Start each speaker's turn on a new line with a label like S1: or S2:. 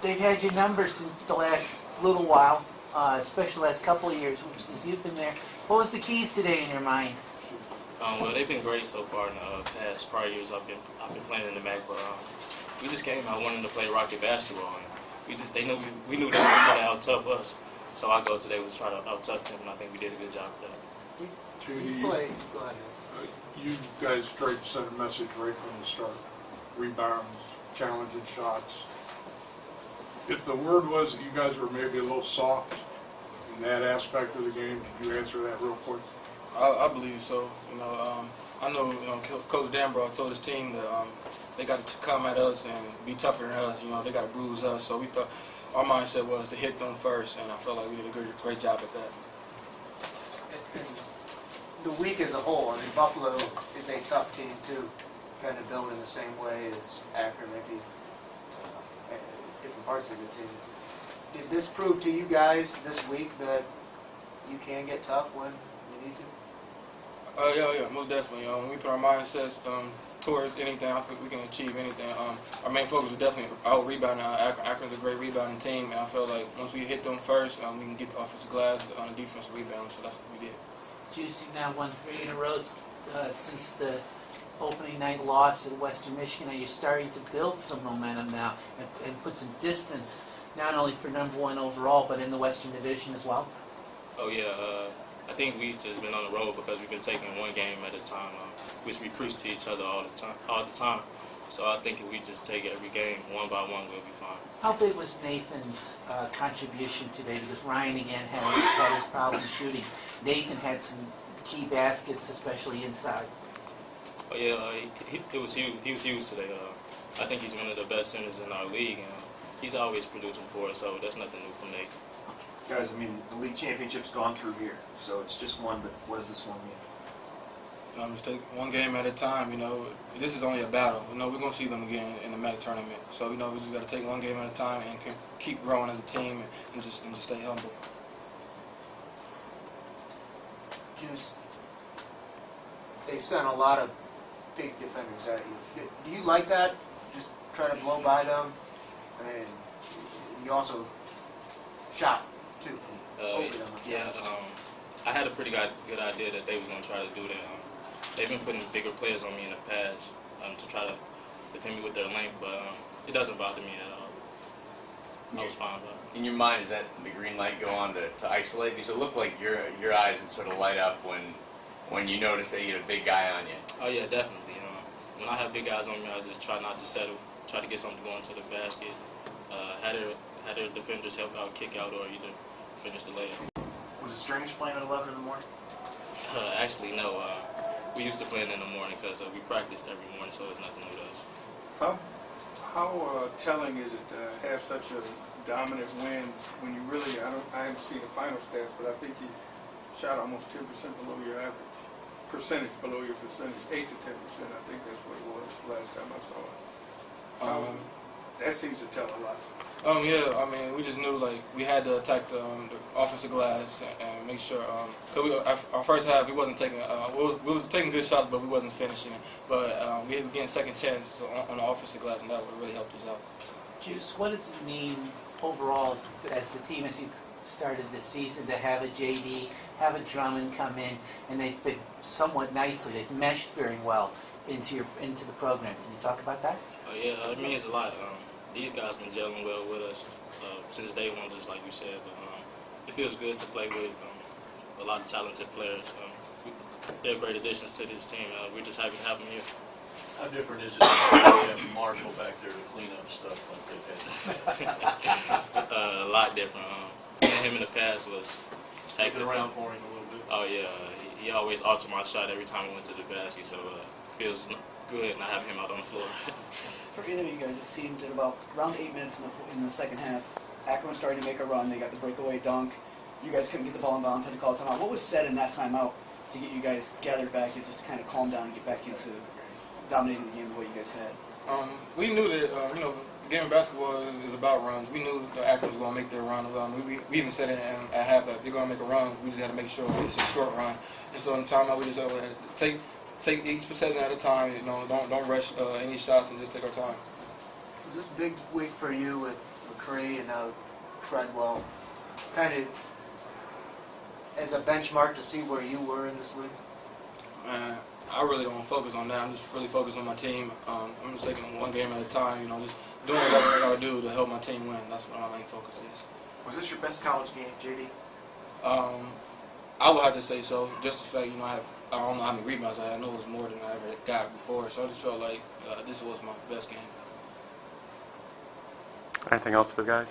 S1: they've had your number since the last little while, especially the last couple of years since you've been there. What was the keys today in your mind?
S2: Well, they've been great so far in the past prior years. I've been playing in the MAC, but we just came out wanting to play Rocket basketball, and we knew they were going to try to out-tough us. So our goal today was try to out-tough them, and I think we did a good job of that.
S3: You guys tried to send a message right from the start. Rebounds, challenging shots. If the word was that you guys were maybe a little soft in that aspect of the game, could you answer that real quick?
S4: I believe so. I know Coach Danbrough told his team that they got to come at us and be tougher than us. They got to bruise us. So we thought our mindset was to hit them first, and I felt like we did a great job at that.
S5: And the week as a whole, I mean, Buffalo is a tough team too, kind of built in the same way as Akron, maybe different parts of the team. Did this prove to you guys this week that you can get tough when you need to?
S4: Yeah, most definitely. When we put our mindsets towards anything, I think we can achieve anything. Our main focus is definitely out-rebounding. Akron's a great rebounding team, and I feel like once we hit them first, we can get the offensive glass on the defensive rebound, so that's what we did.
S1: Juicy now won 3 in a row since the opening night loss at Western Michigan. Are you starting to build some momentum now and put some distance, not only for #1 overall, but in the Western Division as well?
S2: Oh, yeah. I think we've just been on the road because we've been taking one game at a time, which we preach to each other all the time. So I think if we just take every game one by one, we'll be fine.
S1: How big was Nathan's contribution today? Because Ryan again had his problem shooting. Nathan had some key baskets, especially inside.
S2: Oh yeah, he was huge. He was huge today. I think he's one of the best centers in our league, and he's always producing for us. So that's nothing new from Nathan.
S6: Guys, I mean, the league championship's gone through here, so it's just one, but what does this one mean?
S4: Just take one game at a time. This is only a battle. We're going to see them again in the MAC tournament. So we just got to take one game at a time and keep growing as a team and just stay humble.
S5: Juice, they sent a lot of big defenders at you. Do you like that? Just try to blow by them? I mean, you also shot too.
S2: Yeah, I had a pretty good idea that they was going to try to do that. They've been putting bigger players on me in the past to try to defend me with their length, but it doesn't bother me at all. I was fine with it.
S7: In your mind, is that the green light go on to isolate? Because it looked like your eyes would sort of light up when you notice that you had a big guy on you.
S2: Oh yeah, definitely. When I have big guys on me, I just try not to settle, try to get something going to the basket. Had their defenders help out, kick out, or either finish the layup.
S6: Was it strange playing at 11 in the morning?
S2: Actually, no. We used to play in the morning because we practiced every morning, so it's nothing new to us.
S3: How telling is it to have such a dominant win when you really, I haven't seen the final stats, but I think you shot almost 10% below your average. Percentage below your percentage, 8 to 10%. I think that's what it was last time I saw it. That seems to tell a lot.
S4: Yeah, I mean, we just knew we had to attack the offensive glass and make sure. Cause our first half we wasn't taking. We were taking good shots, but we wasn't finishing. But we were getting second chances on the offensive glass, and that really helped us out.
S1: Juice, what does it mean overall as the team as you started the season to have a JD, have a Drummond come in, and they fit somewhat nicely. They've meshed very well into the program. Can you talk about that?
S2: Oh yeah, it means a lot. These guys been gelling well with us since day one, just like you said. But it feels good to play with a lot of talented players. They're great additions to this team. We're just happy to have them here.
S8: How different is it to have Marshall back there to clean up stuff like they've had?
S2: A lot different. Him in the past was
S8: taking around for him a little bit.
S2: Oh yeah, he always altered my shot every time we went to the basket, so it feels good not having him out on the floor.
S9: For either of you guys, it seemed at about around 8 minutes in the second half, Akron was starting to make a run. They got the breakaway dunk. You guys couldn't get the ball in bounds, had to call a timeout. What was said in that timeout to get you guys gathered back and just to kind of calm down and get back into dominating the game the way you guys had?
S4: We knew that the game of basketball is about runs. We knew that Akron was going to make their run. We even said it at half that they're going to make a run. We just had to make sure it's a short run. And so in timeout, we just had to take each possession at a time. Don't rush any shots and just take our time.
S5: Was this a big week for you with McCree and now Treadwell, kind of as a benchmark to see where you were in this league?
S4: I really don't focus on that. I'm just really focused on my team. I'm just taking it one game at a time, you know, just doing whatever I got to do to help my team win. That's what my main focus is.
S6: Was this your best college game, JD?
S4: I would have to say so. Just the fact, you know, I don't know how many rebounds I had. I know it was more than I ever got before, so I just felt like this was my best game.
S10: Anything else for the guys?